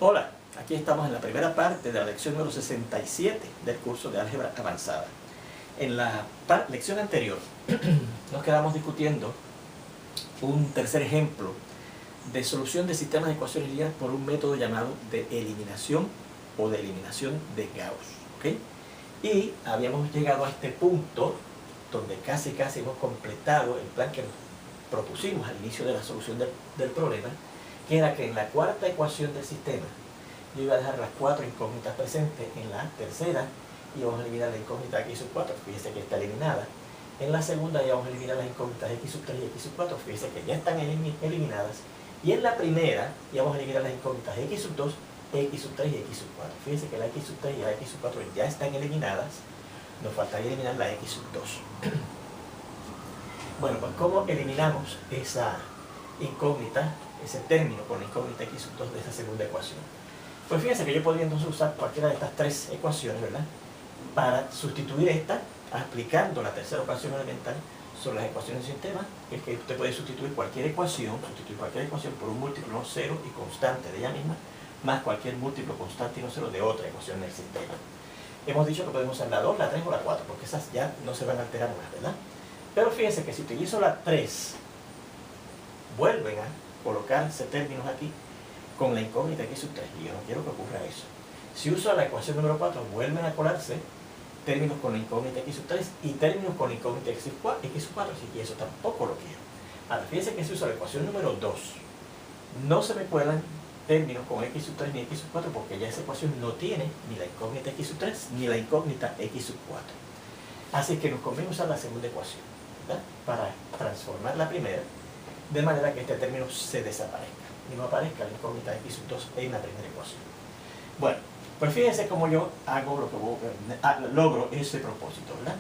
Hola, aquí estamos en la primera parte de la lección número 67 del curso de álgebra avanzada. En la lección anterior nos quedamos discutiendo un tercer ejemplo de solución de sistemas de ecuaciones lineales por un método llamado de eliminación o de eliminación de Gauss, ¿okay? Y habíamos llegado a este punto donde casi hemos completado el plan que nos propusimos al inicio de la solución del problema, que era que en la cuarta ecuación del sistema yo iba a dejar las cuatro incógnitas presentes. En la tercera íbamos a eliminar la incógnita x sub 4, fíjese que está eliminada. En la segunda íbamos a eliminar las incógnitas x sub 3 y x sub 4, fíjese que ya están eliminadas. Y en la primera íbamos a eliminar las incógnitas x sub 2, x sub 3 y x sub 4. Fíjese que la x sub 3 y la x sub 4 ya están eliminadas. Nos faltaría eliminar la x sub 2. Bueno, pues ¿cómo eliminamos esa incógnita, ese término con la incógnita x sub 2 de esa segunda ecuación? Pues fíjense que yo podría entonces usar cualquiera de estas tres ecuaciones, ¿verdad?, para sustituir esta, aplicando la tercera ecuación elemental sobre las ecuaciones del sistema, que es que usted puede sustituir cualquier ecuación por un múltiplo no cero y constante de ella misma, más cualquier múltiplo constante y no cero de otra ecuación del sistema. Hemos dicho que podemos usar la 2, la 3 o la 4, porque esas ya no se van a alterar más, ¿verdad? Pero fíjense que si utilizo la 3, vuelven a colocarse términos aquí con la incógnita x sub 3, y yo no quiero que ocurra eso. Si uso la ecuación número 4, vuelven a colarse términos con la incógnita x sub 3 y términos con la incógnita x sub 4, y eso tampoco lo quiero. Ahora, fíjense que si uso la ecuación número 2, no se me cuelan términos con x sub 3 ni x sub 4, porque ya esa ecuación no tiene ni la incógnita x sub 3 ni la incógnita x sub 4. Así que nos conviene usar la segunda ecuación, ¿verdad?, para transformar la primera, de manera que este término se desaparezca y no aparezca la incógnita x sub 2 en la primera ecuación. Bueno, pues fíjense cómo yo hago lo que logro ese propósito, ¿verdad?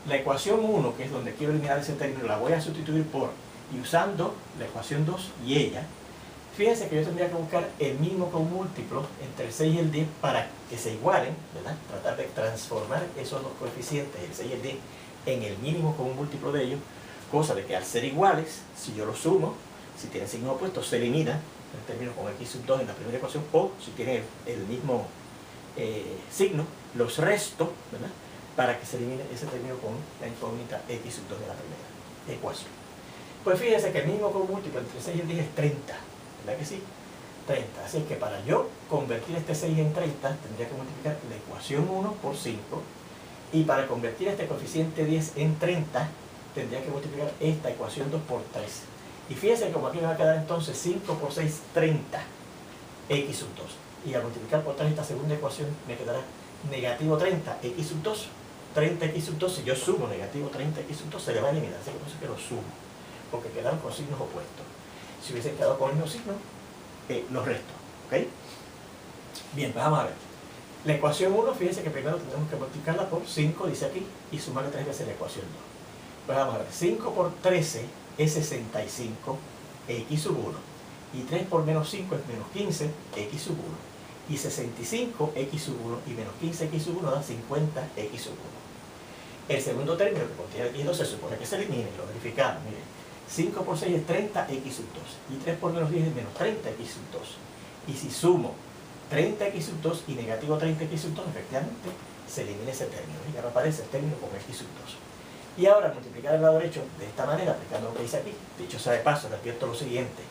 La ecuación 1, que es donde quiero eliminar ese término, la voy a sustituir por, y usando la ecuación 2 y ella, fíjense que yo tendría que buscar el mínimo común múltiplo entre el 6 y el 10 para que se igualen, ¿verdad? Tratar de transformar esos dos coeficientes, el 6 y el 10, en el mínimo común múltiplo de ellos, cosa de que al ser iguales, si yo los sumo, si tienen signo opuesto, se elimina el término con x sub 2 en la primera ecuación, o si tienen el mismo signo, los resto, ¿verdad?, para que se elimine ese término con la incógnita x sub 2 de la primera ecuación. Pues fíjense que el mínimo común múltiplo entre 6 y el 10 es 30, ¿verdad que sí? 30. Así que para yo convertir este 6 en 30, tendría que multiplicar la ecuación 1 por 5, y para convertir este coeficiente 10 en 30, tendría que multiplicar esta ecuación 2 por 3. Y fíjense como aquí me va a quedar entonces 5 por 6, 30, x sub 2. Y al multiplicar por 3 esta segunda ecuación me quedará negativo 30, x sub 2. 30x sub 2, si yo sumo negativo 30x sub 2, se le va a eliminar. Así que por eso que lo sumo, porque quedaron con signos opuestos. Si hubiesen quedado con el mismo signo, los resto, ¿ok? Bien, pues vamos a ver. La ecuación 1, fíjense que primero tenemos que multiplicarla por 5, dice aquí, y sumarle 3 veces la ecuación 2. Pues vamos a ver, 5 por 13 es 65, x sub 1. Y 3 por menos 5 es menos 15, x sub 1. Y 65, x sub 1, y menos 15, x sub 1 da 50, x sub 1. El segundo término que contiene x 2 se supone que se elimine, lo verificamos, miren. 5 por 6 es 30, x sub 2. Y 3 por menos 10 es menos 30, x sub 2. Y si sumo 30x sub 2 y negativo 30x sub 2, efectivamente se elimina ese término. Y ahora aparece el término con x sub 2. Y ahora multiplicar el lado derecho de esta manera, aplicando lo que dice aquí. Dicho sea de paso, le advierto lo siguiente.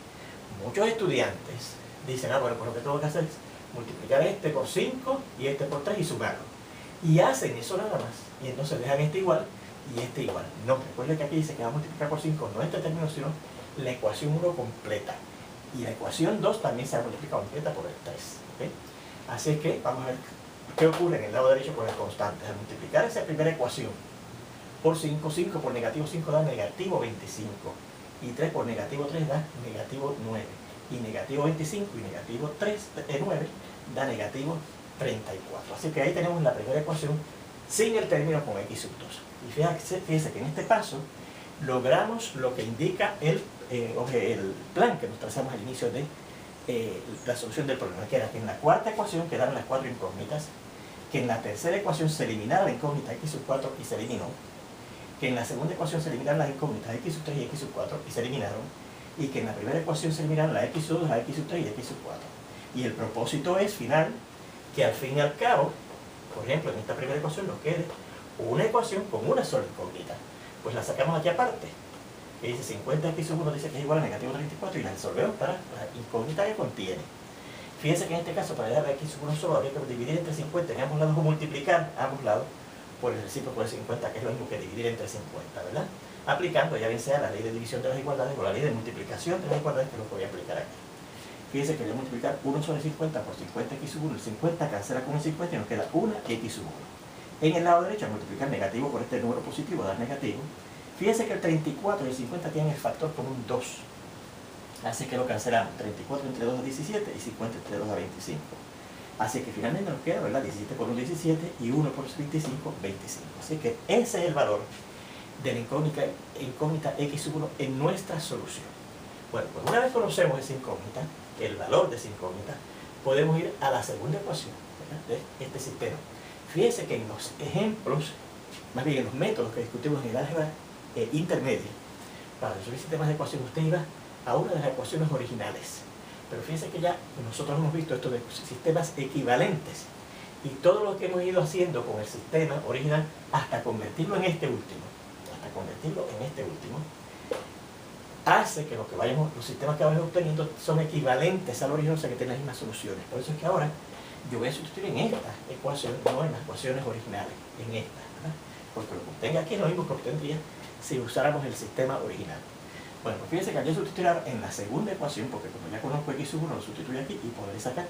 Muchos estudiantes dicen, bueno, pues lo que tengo que hacer es multiplicar este por 5 y este por 3 y sumarlo. Y hacen eso nada más. Y entonces dejan este igual y este igual. No, recuerden que aquí dice que va a multiplicar por 5, no este término, sino la ecuación 1 completa. Y la ecuación 2 también se ha multiplicado completa por el 3. ¿Okay? Así es que vamos a ver qué ocurre en el lado derecho con las constantes. Al multiplicar esa primera ecuación por 5, 5 por negativo 5 da negativo 25. Y 3 por negativo 3 da negativo 9. Y negativo 25 y negativo 9 da negativo 34. Así que ahí tenemos la primera ecuación sin el término con x sub 2. Y fíjense que en este paso logramos lo que indica el plan que nos trazamos al inicio de la solución del problema, que era que en la cuarta ecuación quedaron las cuatro incógnitas, que en la tercera ecuación se eliminara la incógnita x sub 4 y se eliminó, que en la segunda ecuación se eliminaron las incógnitas x sub 3 y x sub 4 y se eliminaron, y que en la primera ecuación se eliminaron la x sub 2, la x sub 3 y x sub 4. Y el propósito es final que al fin y al cabo, por ejemplo, en esta primera ecuación nos quede una ecuación con una sola incógnita. Pues la sacamos aquí aparte, que dice 50x sub 1 dice que es igual a negativo 34 y la resolvemos para la incógnita que contiene. Fíjense que en este caso, para dejar x sub 1 solo, habría que dividir entre 50 en ambos lados o multiplicar ambos lados por el recíproco de 50, que es lo mismo que dividir entre 50, ¿verdad? Aplicando ya bien sea la ley de división de las igualdades o la ley de multiplicación de las igualdades, que es lo que voy a aplicar aquí. Fíjense que voy a multiplicar 1 sobre 50 por 50x sub 1, el 50 cancela con el 50 y nos queda 1x sub 1. En el lado derecho, al multiplicar negativo por este número positivo, dar negativo. Fíjense que el 34 y el 50 tienen el factor común 2. Así que lo cancelamos. 34 entre 2 es 17 y 50 entre 2 es 25. Así que finalmente nos queda, ¿verdad? 17 por 1 17 y 1 por 25, 25. Así que ese es el valor de la incógnita x sub 1 en nuestra solución. Bueno, pues una vez conocemos esa incógnita, el valor de esa incógnita, podemos ir a la segunda ecuación, ¿verdad?, de este sistema. Fíjense que en los ejemplos, más bien en los métodos que discutimos en el álgebra intermedia, para resolver sistemas de ecuación, usted iba a una de las ecuaciones originales. Pero fíjense que ya nosotros hemos visto esto de sistemas equivalentes. Y todo lo que hemos ido haciendo con el sistema original hasta convertirlo en este último, hace que los sistemas que vayamos obteniendo son equivalentes al original, o sea que tienen las mismas soluciones. Por eso es que ahora yo voy a sustituir en esta ecuación, no en las ecuaciones originales, en esta, ¿verdad? Porque lo que obtenga aquí es lo mismo que obtendría si usáramos el sistema original. Bueno, pues fíjense que aquí sustituir en la segunda ecuación, porque como ya conozco x sub 1, lo sustituyo aquí y podré sacar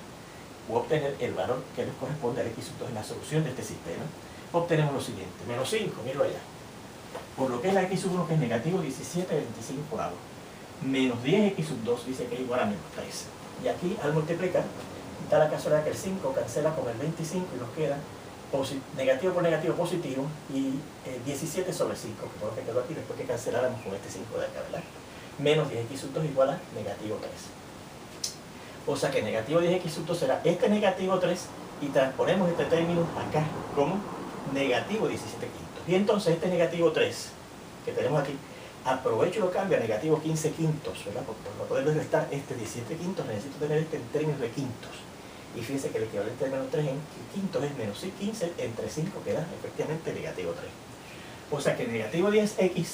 o obtener el valor que les corresponde al x sub 2 en la solución de este sistema. Obtenemos lo siguiente, menos 5, míralo allá. Por lo que es la x sub 1, que es negativo 17/25, menos 10x sub 2 dice que es igual a menos 13. Y aquí al multiplicar, da la casualidad que el 5 cancela con el 25 y nos queda negativo por negativo positivo y 17 sobre 5, que por lo que quedó aquí después que canceláramos con este 5 de acá, ¿verdad? Menos 10x sub 2 igual a negativo 3. O sea que negativo 10x sub 2 será este negativo 3 y transponemos este término acá como negativo 17 quintos. Y entonces este negativo 3 que tenemos aquí, aprovecho y lo cambio a negativo 15 quintos, ¿verdad? Porque para poder restar este 17 quintos necesito tener este en términos de quintos. Y fíjense que el equivalente de menos 3 en quintos es menos 15 entre 5, que da efectivamente negativo 3. O sea que negativo 10x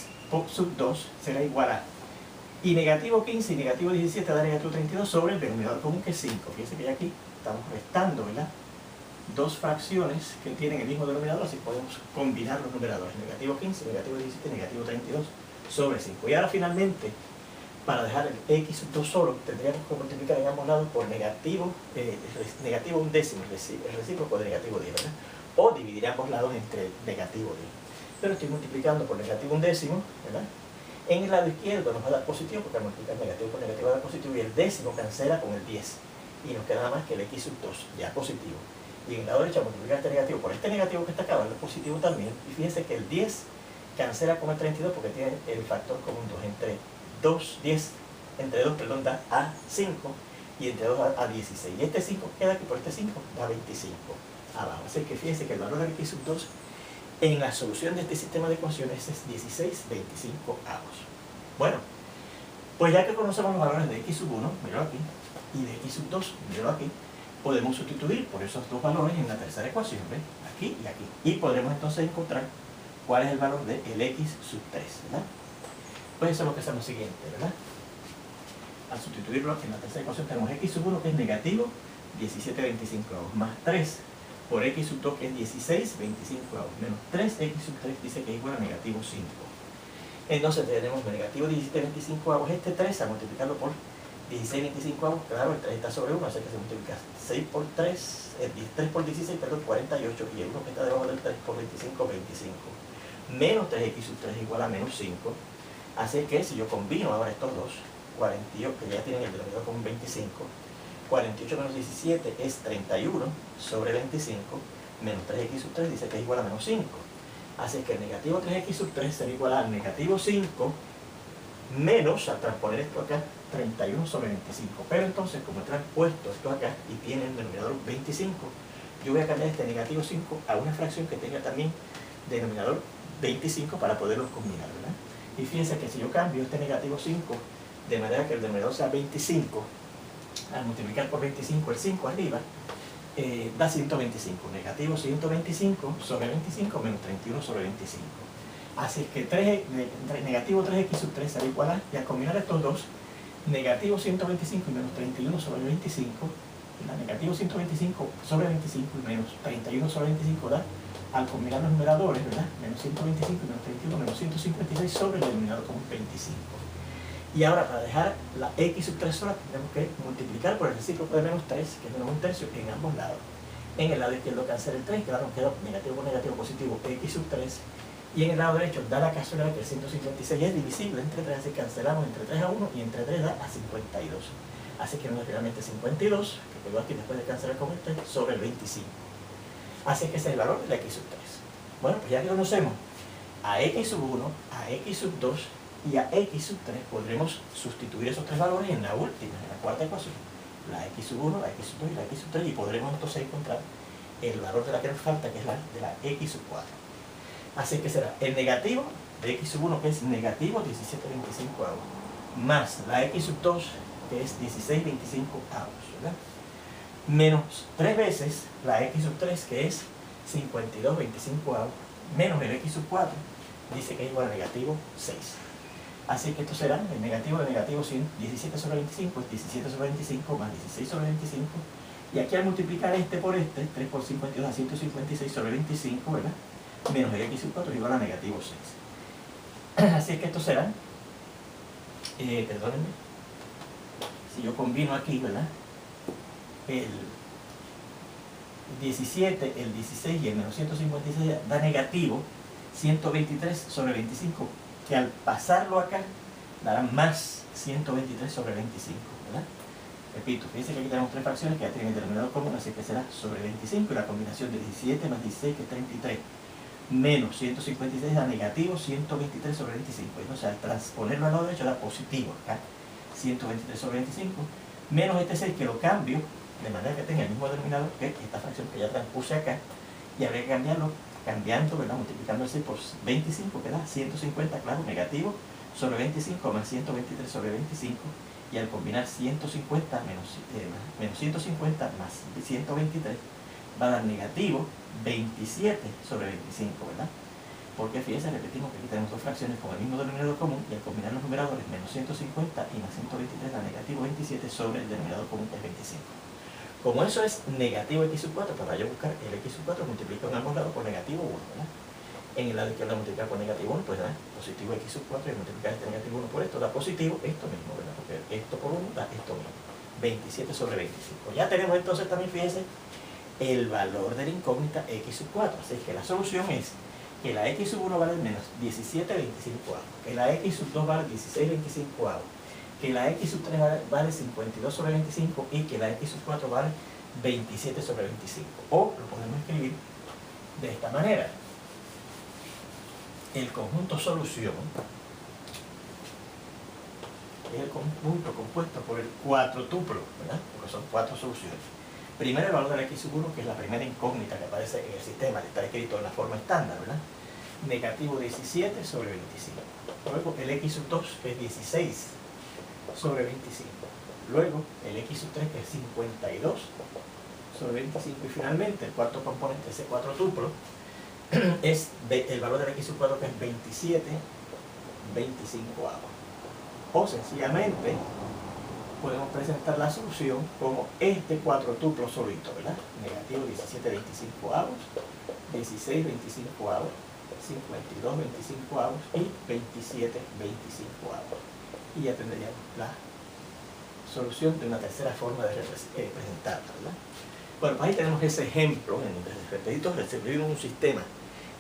sub 2 será igual a, y negativo 15 y negativo 17 da negativo 32 sobre el denominador común, que es 5. Fíjense que ya aquí estamos restando, ¿verdad?, dos fracciones que tienen el mismo denominador, así podemos combinar los numeradores. Negativo 15, negativo 17, negativo 32 sobre 5. Y ahora finalmente, para dejar el x sub 2 solo, tendríamos que multiplicar en ambos lados por negativo 1 décimo, el recíproco de negativo 10, ¿verdad? O dividir ambos lados entre negativo 10. Pero estoy multiplicando por negativo 1 décimo, ¿verdad? En el lado izquierdo nos va a dar positivo, porque al multiplicar negativo por negativo va a dar positivo, y el décimo cancela con el 10. Y nos queda nada más que el x sub 2, ya positivo. Y en el lado derecho, al multiplicar este negativo por este negativo que está acá, va a dar positivo también. Y fíjense que el 10 cancela con el 32 porque tiene el factor común 2 entre 2, 10, entre 2, perdón, da a 5 y entre 2 a 16. Y este 5 queda aquí por este 5 da 25 abajo. Así que fíjense que el valor de x sub 2 en la solución de este sistema de ecuaciones es 16/25. Bueno, pues ya que conocemos los valores de x sub 1, míralo aquí, y de x sub 2, míralo aquí, podemos sustituir por esos dos valores en la tercera ecuación, ¿ves? Aquí y aquí. Y podremos entonces encontrar cuál es el valor de el x sub 3, ¿verdad? Pues eso es lo que hacemos siguiente, ¿verdad? Al sustituirlo en la tercera ecuación tenemos x sub 1, que es negativo 17/25, más 3 por x sub 2, que es 16/25, menos 3x sub 3 dice que es igual a negativo 5. Entonces tenemos negativo 17/25, este 3, a multiplicarlo por 16/25, claro, el 3 está sobre 1, así que se multiplica 6 por 3, 3 por 16, perdón, 48, y el 1 que está debajo del 3 por 25, 25. Menos 3x sub 3 igual a menos 5. Así que si yo combino ahora estos dos, 48, que ya tienen el denominador como 25, 48 menos 17 es 31 sobre 25, menos 3x sub 3 dice que es igual a menos 5. Así que el negativo 3x sub 3 será igual al negativo 5 menos, al transponer esto acá, 31 sobre 25. Pero entonces, como he transpuesto esto acá y tiene el denominador 25, yo voy a cambiar este negativo 5 a una fracción que tenga también denominador 25 para poderlos combinar, ¿verdad? Y fíjense que si yo cambio este negativo 5 de manera que el denominador sea 25, al multiplicar por 25 el 5 arriba, da 125. Negativo 125 sobre 25 menos 31 sobre 25. Así que negativo 3x sub 3 será igual a, y al combinar estos dos, negativo 125 y menos 31 sobre 25, negativo 125 sobre 25 y menos 31 sobre 25 da, al combinar los numeradores, ¿verdad? Menos 125 y menos 31 menos 156 sobre el denominador común 25. Y ahora, para dejar la x sub 3 sola, tenemos que multiplicar por el recíproco de menos 3, que es menos 1/3 en ambos lados. En el lado izquierdo cancela el 3, claro, queda negativo por negativo positivo x sub 3. Y en el lado derecho da la casualidad que el 156 es divisible entre 3, así que cancelamos entre 3 a 1 y entre 3 da a 52. Así que no es realmente 52, que quedó aquí después de cancelar con el 3, sobre el 25. Así que ese es el valor de la x sub 3. Bueno, pues ya que conocemos a x sub 1, a x sub 2 y a x sub 3, podremos sustituir esos tres valores en la última, en la cuarta ecuación. La x sub 1, la x sub 2 y la x sub 3, y podremos entonces encontrar el valor de la que nos falta, que es la de la x sub 4. Así que será el negativo de x sub 1, que es negativo 17,25 avos, más la x sub 2, que es 16,25 avos, ¿verdad? Menos 3 veces la x sub 3, que es 52,25 avos, menos el x sub 4, dice que es igual a negativo 6. Así que esto será el negativo de negativo 17 sobre 25, es 17 sobre 25 más 16 sobre 25. Y aquí al multiplicar este por este, 3 por 52 a 156 sobre 25, ¿verdad? Menos el x sub 4 es igual a negativo 6. Así que esto será, perdónenme, si yo combino aquí, ¿verdad? El 17, el 16 y el menos 156 da negativo 123 sobre 25, que al pasarlo acá dará más 123 sobre 25, ¿verdad? Repito, fíjense que aquí tenemos tres fracciones que ya tienen el denominador común, así que será sobre 25, y la combinación de 17 más 16, que es 33, menos 156 da negativo 123 sobre 25. Entonces al transponerlo al lado derecho da positivo acá, 123 sobre 25, menos este 6 que lo cambio de manera que tenga el mismo denominador que esta fracción que ya transpuse acá, y habría que cambiarlo cambiando, ¿verdad? Multiplicando el 6 por 25, que da 150, claro, negativo sobre 25 más 123 sobre 25, y al combinar 150 menos 150 más 123 va a dar negativo 27 sobre 25, ¿verdad? Porque fíjense, repetimos que aquí tenemos dos fracciones con el mismo denominador común, y al combinar los numeradores menos 150 y más 123 da negativo 27 sobre el denominador común, que es 25. Como eso es negativo x sub 4, para yo buscar el x sub 4 multiplico en ambos lados por negativo 1, ¿verdad? En el lado izquierdo multiplicar por negativo 1, pues da positivo x sub 4, y multiplicar este negativo 1 por esto da positivo esto mismo, ¿verdad? Porque esto por 1 da esto mismo, 27 sobre 25. Ya tenemos entonces también, fíjense, el valor de la incógnita x sub 4. Así que la solución es que la x sub 1 vale menos 17,25 avos, que la x sub 2 vale 16,25 avos, que la x sub 3 vale 52 sobre 25 y que la x sub 4 vale 27 sobre 25. O lo podemos escribir de esta manera. El conjunto solución es el conjunto compuesto por el cuatrotuplo, ¿verdad? Porque son 4 soluciones. Primero el valor de la x sub 1, que es la primera incógnita que aparece en el sistema, que está escrito en la forma estándar, ¿verdad? Negativo 17 sobre 25. Luego el x sub 2, que es 16 sobre 25. Luego el x sub 3, que es 52 sobre 25. Y finalmente el cuarto componente, ese cuatrotuplo, es el valor de la x sub 4, que es 27,25 avos. O sencillamente podemos presentar la solución como este cuatrotuplo solito, ¿verdad? Negativo 17,25 avos, 16,25 avos, 52,25 avos y 27,25 avos. Y ya tendríamos la solución de una tercera forma de representarla, ¿verdad? Bueno, pues ahí tenemos ese ejemplo en donde, repito, recibimos un sistema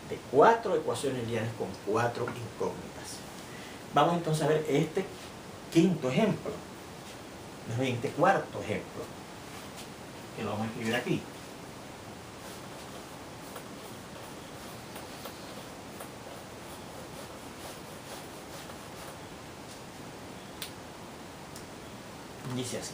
de 4 ecuaciones lineales con 4 incógnitas. Vamos entonces a ver este quinto ejemplo, este cuarto ejemplo, que lo vamos a escribir aquí. Dice así.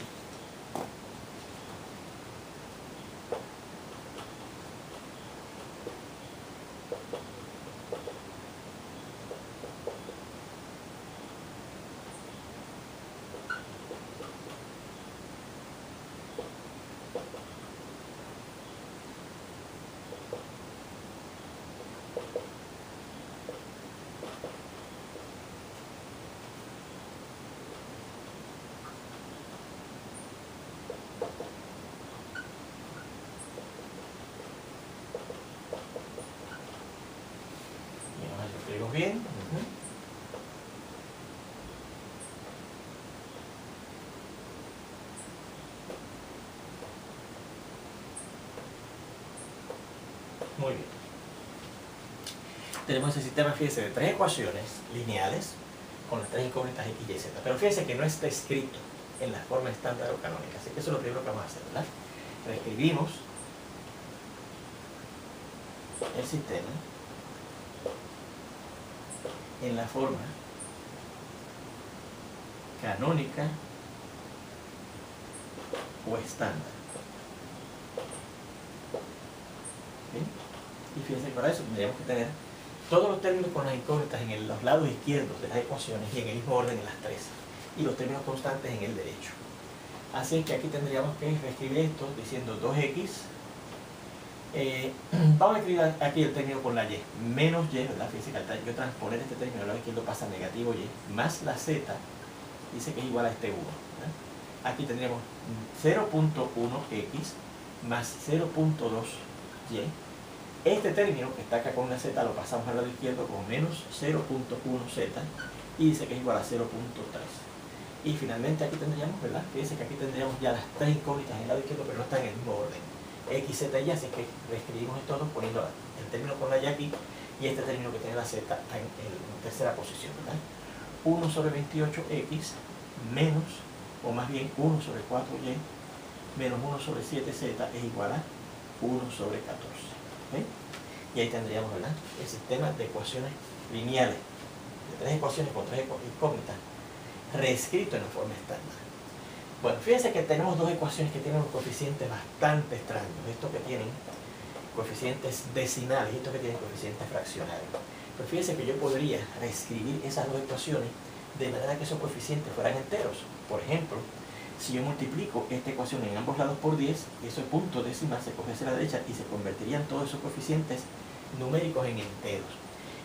Muy bien. Tenemos ese sistema, fíjense, de tres ecuaciones lineales con las tres incógnitas x, y, z. Pero fíjense que no está escrito en la forma estándar o canónica. Así que eso es lo primero que vamos a hacer, ¿verdad? Reescribimos el sistema en la forma canónica o estándar. ¿Sí? Y fíjense que para eso tendríamos que tener todos los términos con las incógnitas en los lados izquierdos de las ecuaciones y en el mismo orden en las tres, y los términos constantes en el derecho. Así que aquí tendríamos que reescribir esto diciendo 2x. Vamos a escribir aquí el término con la y, menos y, ¿verdad? Fíjense que al yo transponer este término al lado izquierdo pasa a negativo y, más la z, dice que es igual a este 1. ¿verdad? Aquí tendríamos 0.1x más 0.2y. Este término que está acá con una z lo pasamos al lado izquierdo con menos 0.1z y dice que es igual a 0.3. Y finalmente aquí tendríamos, ¿verdad? Fíjense que aquí tendríamos ya las tres incógnitas en el lado izquierdo, pero no están en el mismo orden. X, Z y, así que reescribimos esto poniendo el término con la y aquí y este término que tiene la z en tercera posición, ¿verdad? 1 sobre 28x menos, o más bien 1 sobre 4y menos 1 sobre 7z es igual a 1 sobre 14. ¿okay? Y ahí tendríamos, ¿verdad?, el sistema de ecuaciones lineales, de tres ecuaciones con tres incógnitas, reescrito en la forma estándar. Bueno, fíjense que tenemos dos ecuaciones que tienen unos coeficientes bastante extraños. Estos que tienen coeficientes decimales y estos que tienen coeficientes fraccionarios. Pero fíjense que yo podría reescribir esas dos ecuaciones de manera que esos coeficientes fueran enteros. Por ejemplo, si yo multiplico esta ecuación en ambos lados por 10, ese punto decimal se coge hacia la derecha y se convertirían todos esos coeficientes numéricos en enteros.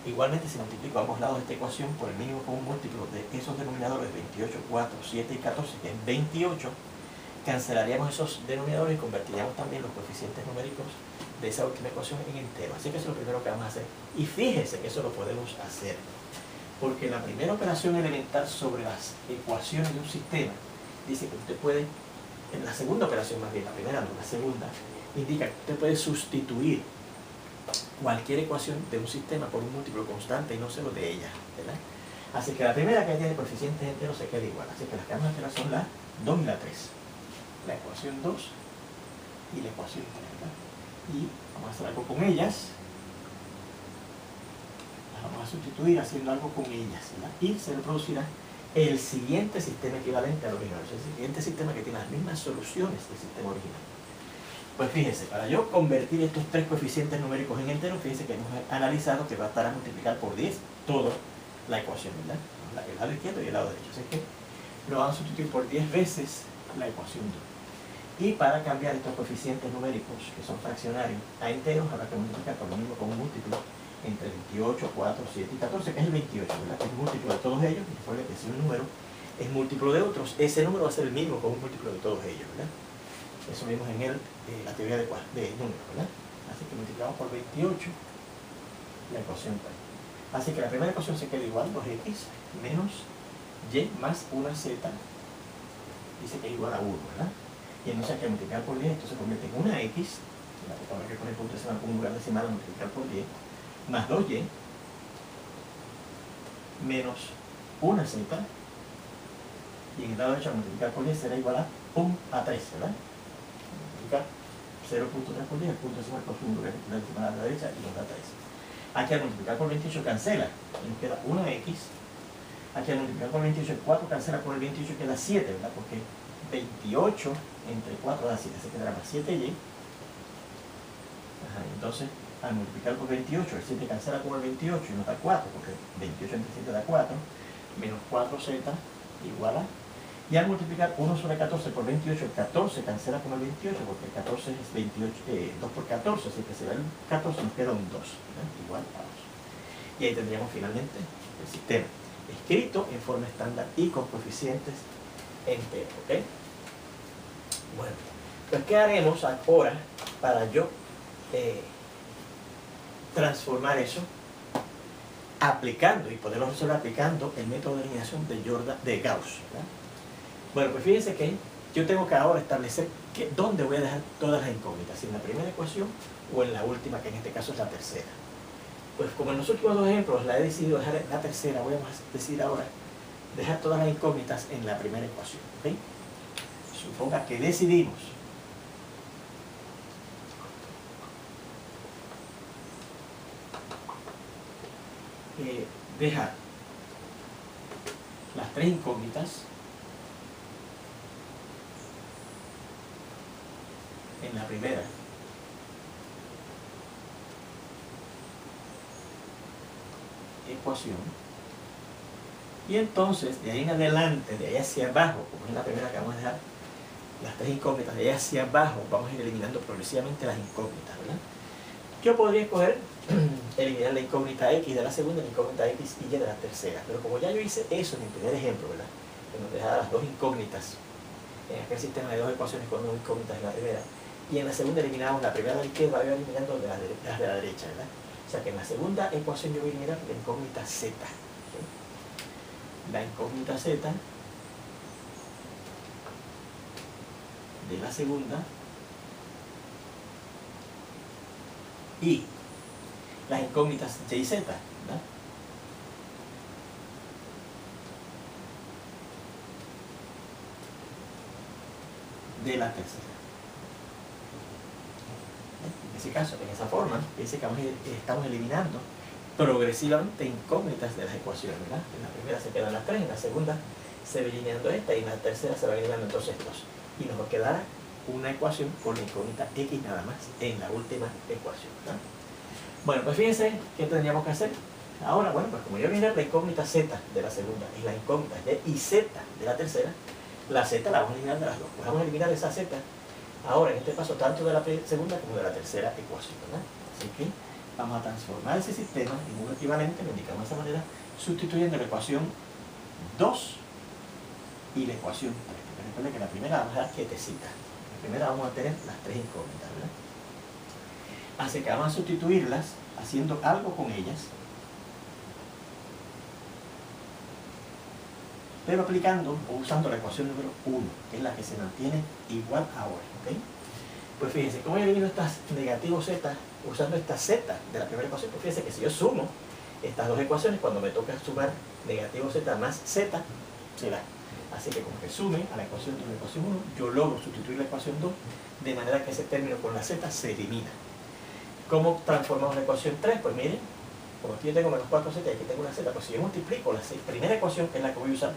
Igualmente, si multiplico ambos lados de esta ecuación por el mínimo común múltiplo de esos denominadores 28, 4, 7 y 14, que es 28, cancelaríamos esos denominadores y convertiríamos también los coeficientes numéricos de esa última ecuación en enteros. Así que eso es lo primero que vamos a hacer. Y fíjese que eso lo podemos hacer, porque la primera operación elemental sobre las ecuaciones de un sistema dice que usted puede, en la segunda operación más bien, la primera no, la segunda, indica que usted puede sustituir cualquier ecuación de un sistema por un múltiplo constante y no solo de ella, ¿verdad? Así que la primera que tiene coeficientes enteros se queda igual. Así que las que vamos a hacer son la 2 y la 3. La ecuación 2 y la ecuación 3, ¿verdad? Y vamos a hacer algo con ellas. Las vamos a sustituir haciendo algo con ellas, ¿verdad? Y se reproducirá el siguiente sistema equivalente al original. O sea, el siguiente sistema que tiene las mismas soluciones del sistema original. Pues fíjense, para yo convertir estos tres coeficientes numéricos en enteros, fíjense que hemos analizado que va a estar a multiplicar por 10 toda la ecuación, ¿verdad? El lado izquierdo y el lado derecho. Así que lo vamos a sustituir por 10 veces la ecuación 2. Y para cambiar estos coeficientes numéricos, que son fraccionarios, a enteros, habrá que multiplicar por lo mismo con un múltiplo entre 28, 4, 7 y 14, que es el 28, ¿verdad? Que es múltiplo de todos ellos, y recuerden que si un número es múltiplo de otros, ese número va a ser el mismo con un múltiplo de todos ellos, ¿verdad? Eso vimos en la teoría de números, ¿verdad? Así que multiplicamos por 28 la ecuación 3. Así que la primera ecuación se queda igual, 2x menos y más una z, dice que es igual a 1, ¿verdad? Y entonces hay que multiplicar por 10, esto se convierte en una x, la que habrá que poner punto decimal con un lugar decimal a multiplicar por 10, más 2y, menos una z, y en el lado derecho a multiplicar por 10 será igual a 3, ¿verdad? Multiplicar 0.3 por 10, el punto decimal con un lugar decimal a la derecha y nos da 3. Aquí al multiplicar por 28 cancela, y nos queda una x. Aquí al multiplicar por 28, el 4 cancela por el 28 y queda 7, ¿verdad? Porque 28 entre 4 da 7, se quedará más 7y. Entonces, al multiplicar por 28, el 7 cancela con el 28 y nos da 4, porque 28 entre 7 da 4, menos 4z igual a... Y al multiplicar 1 sobre 14 por 28, el 14 cancela con el 28, porque el 14 es 2 por 14, así que se va el 14 nos queda un 2, igual a 2. Y ahí tendríamos finalmente el sistema escrito en forma estándar y con coeficientes enteros, ¿ok? Bueno, pues ¿qué haremos ahora para yo transformar eso aplicando y poderlo resolver aplicando el método de eliminación de Gauss, ¿verdad? Bueno, pues fíjense que yo tengo que ahora establecer dónde voy a dejar todas las incógnitas, si en la primera ecuación o en la última, que en este caso es la tercera. Pues como en los últimos dos ejemplos la he decidido dejar en la tercera, voy a decidir ahora dejar todas las incógnitas en la primera ecuación. ¿Okay? Suponga que decidimos dejar las tres incógnitas en la primera ecuación, y entonces de ahí en adelante, de ahí hacia abajo, como es la primera que vamos a dejar las tres incógnitas, de ahí hacia abajo vamos a ir eliminando progresivamente las incógnitas, ¿verdad? Yo podría escoger eliminar la incógnita X de la segunda, la incógnita X y Y de la tercera, pero como ya yo hice eso en el primer ejemplo, ¿verdad?, en donde dejaba las dos incógnitas en aquel sistema de dos ecuaciones con dos incógnitas en la primera, y en la segunda eliminamos la primera de la izquierda, iba eliminando las de la derecha, ¿verdad? O sea que en la segunda ecuación yo voy a eliminar la incógnita Z. ¿Okay? La incógnita Z de la segunda y las incógnitas Y y Z, ¿verdad?, de la tercera. En ese caso, en esa forma, fíjense que estamos eliminando progresivamente incógnitas de las ecuaciones, ¿verdad? En la primera se quedan las tres, en la segunda se va eliminando esta y en la tercera se va eliminando entonces dos. Y nos va a quedar una ecuación con la incógnita X nada más en la última ecuación, ¿verdad? Bueno, pues fíjense qué tendríamos que hacer. Ahora, bueno, pues como yo eliminé la incógnita Z de la segunda y la incógnita Y y Z de la tercera, la Z la vamos a eliminar de las dos. Pues vamos a eliminar esa Z ahora, en este paso, tanto de la segunda como de la tercera ecuación, ¿verdad? Así que vamos a transformar ese sistema en un equivalente, lo indicamos de esa manera, sustituyendo la ecuación 2 y la ecuación 3. Porque recuerden que la primera vamos a dejar quietecita. La primera vamos a tener las tres incógnitas, ¿verdad? Así que vamos a sustituirlas haciendo algo con ellas, pero aplicando o usando la ecuación número 1, que es la que se mantiene igual ahora, ¿ok? Pues fíjense, ¿cómo yo elimino estas negativos Z usando esta Z de la primera ecuación? Pues fíjense que si yo sumo estas dos ecuaciones, cuando me toca sumar negativo Z más Z, se da. Así que como que sume a la ecuación 2 y la ecuación 1, yo logro sustituir la ecuación 2 de manera que ese término con la Z se elimina. ¿Cómo transformamos la ecuación 3? Pues miren, como aquí yo tengo menos 4Z y aquí tengo una Z, pues si yo multiplico la primera ecuación, que es la que voy a usar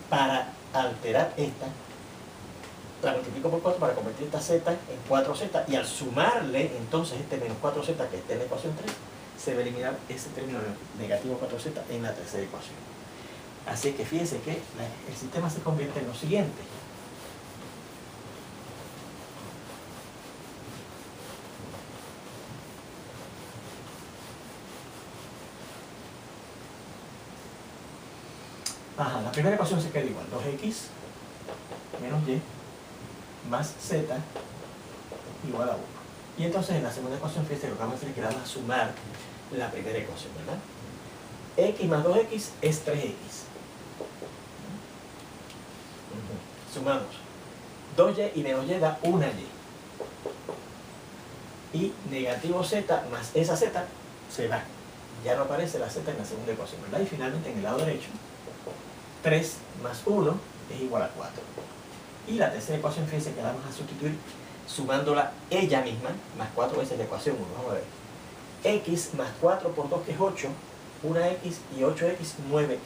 para alterar esta, la multiplico por 4 para convertir esta Z en 4Z, y al sumarle entonces este menos 4Z que está en la ecuación 3, se va a eliminar ese término negativo 4Z en la tercera ecuación. Así que fíjense que el sistema se convierte en lo siguiente. Ajá, la primera ecuación se queda igual, 2x menos y más z igual a 1. Y entonces en la segunda ecuación, fíjense, lo que vamos a hacer es que vamos a sumar la primera ecuación, ¿verdad? X más 2x es 3x. Sumamos 2y y menos y da 1y. Y negativo z más esa z se va. Ya no aparece la z en la segunda ecuación, ¿verdad? Y finalmente en el lado derecho, 3 más 1 es igual a 4. Y la tercera ecuación, fíjense que la vamos a sustituir sumándola ella misma, más 4 veces la ecuación 1. Vamos a ver. X más 4 por 2, que es 8, 1x y 8x, 9x.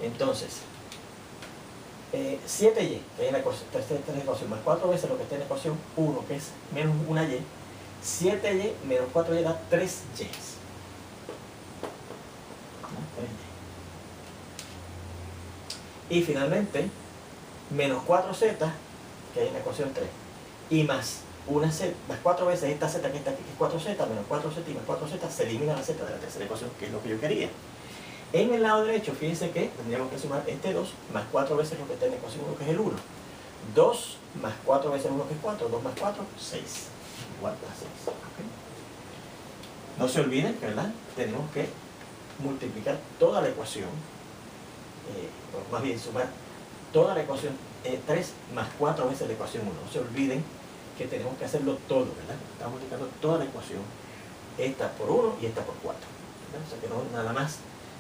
Entonces, 7y, que es en la tercera ecuación, más 4 veces lo que está en la ecuación 1, que es menos 1y, 7y menos 4y da 3y. Y finalmente, menos 4z, que hay en la ecuación 3, y más una z, más 4 veces esta z que está aquí, que es 4z, menos 4z y más 4z, se elimina la z de la tercera ecuación, que es lo que yo quería. En el lado derecho, fíjense que tendríamos que sumar este 2 más 4 veces lo que está en la ecuación 1, que es el 1. 2 más 4 veces 1, que es 4, 2 más 4, 6. Igual a 6. ¿Okay? No se olviden, ¿verdad? Tenemos que multiplicar toda la ecuación más bien sumar toda la ecuación 3 más 4 veces la ecuación 1. No se olviden que tenemos que hacerlo todo, ¿verdad? Estamos multiplicando toda la ecuación, esta por 1 y esta por 4, ¿verdad? O sea que no nada más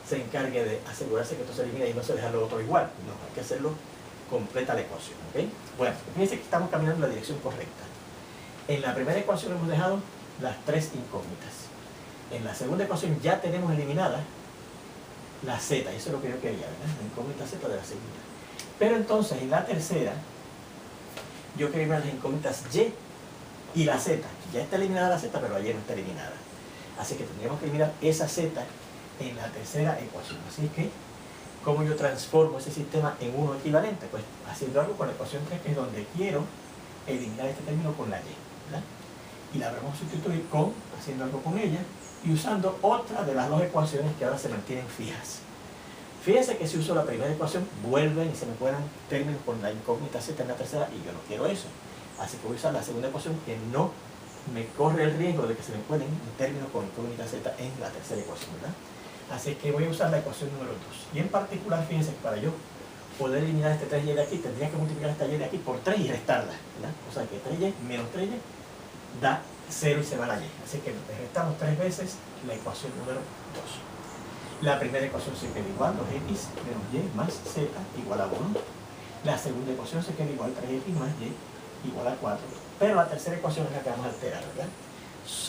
se encargue de asegurarse que esto se elimina y no se deja lo otro igual. No, hay que hacerlo completa la ecuación, ¿ok? Bueno, fíjense que estamos caminando en la dirección correcta. En la primera ecuación hemos dejado las 3 incógnitas. En la segunda ecuación ya tenemos eliminada la z, eso es lo que yo quería, ¿verdad? La incógnita z de la segunda. Pero entonces en la tercera yo quería eliminar las incógnitas y y la z. Ya está eliminada la z, pero la y no está eliminada. Así que tendríamos que eliminar esa z en la tercera ecuación. Así que, ¿cómo yo transformo ese sistema en uno equivalente? Pues haciendo algo con la ecuación 3, que es donde quiero eliminar este término con la y, ¿verdad? Y la vamos a sustituir con, haciendo algo con ella, y usando otra de las dos ecuaciones que ahora se mantienen fijas. Fíjense que si uso la primera ecuación, vuelven y se me cuelan términos con la incógnita z en la tercera, y yo no quiero eso. Así que voy a usar la segunda ecuación, que no me corre el riesgo de que se me cuelen términos con incógnita z en la tercera ecuación, ¿verdad? Así que voy a usar la ecuación número 2. Y en particular, fíjense que para yo poder eliminar este 3y de aquí, tendría que multiplicar esta y de aquí por 3 y restarla, ¿verdad? O sea que 3y menos 3y da 0 y se va la y. Así que restamos 3 veces la ecuación número 2. La primera ecuación se queda igual, 2x menos y más z igual a 1. La segunda ecuación se queda igual, 3x más y igual a 4. Pero la tercera ecuación es la que vamos a alterar, ¿verdad?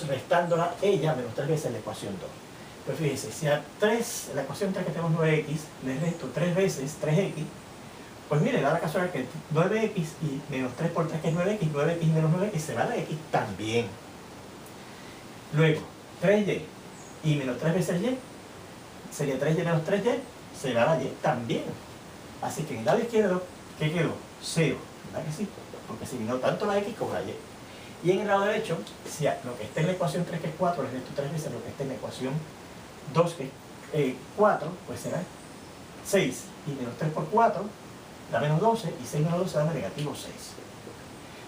Restándola ella menos 3 veces la ecuación 2. Pues fíjense, si a 3, la ecuación 3 que tenemos 9x, le resto 3 veces 3x, pues mire, da la casualidad que 9x y menos 3 por 3 que es 9x, 9x menos 9x se va la x también. Luego, 3y y menos 3 veces y, sería 3y menos 3y, se va la y también. Así que en el lado izquierdo, ¿qué quedó? 0, ¿verdad que sí? Porque se eliminó tanto la x como la y. Y en el lado derecho, si a lo que está en la ecuación 3 que es 4, le resto 3 veces lo que está en la ecuación 2 que es 4, pues será 6 y menos 3 por 4 da menos 12 y 6 menos 12 da negativo 6.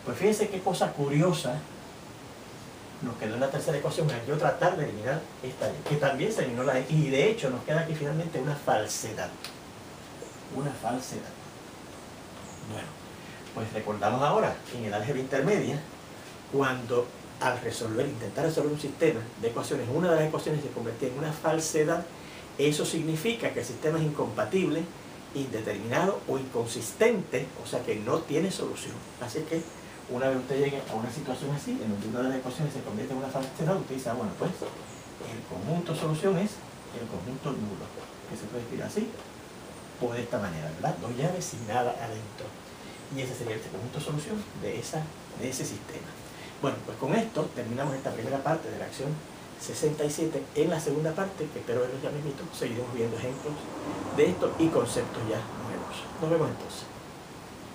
Pues fíjense qué cosa curiosa nos quedó en la tercera ecuación al yo tratar de eliminar esta y, que también se eliminó la x, y de hecho nos queda aquí finalmente una falsedad. Una falsedad. Bueno, pues recordamos ahora en el álgebra intermedia, cuando al intentar resolver un sistema de ecuaciones, una de las ecuaciones se convertía en una falsedad, eso significa que el sistema es incompatible, indeterminado o inconsistente, o sea que no tiene solución. Así que una vez usted llegue a una situación así, en donde una de las ecuaciones se convierte en una falsedad, usted dice, bueno, pues el conjunto solución es el conjunto nulo, que se puede escribir así o de esta manera, ¿verdad? Dos llaves sin nada adentro. Y ese sería el conjunto solución de ese sistema. Bueno, pues con esto terminamos esta primera parte de la acción 67. En la segunda parte, que espero verlos ya mismito, seguiremos viendo ejemplos de esto y conceptos ya nuevos. Nos vemos entonces.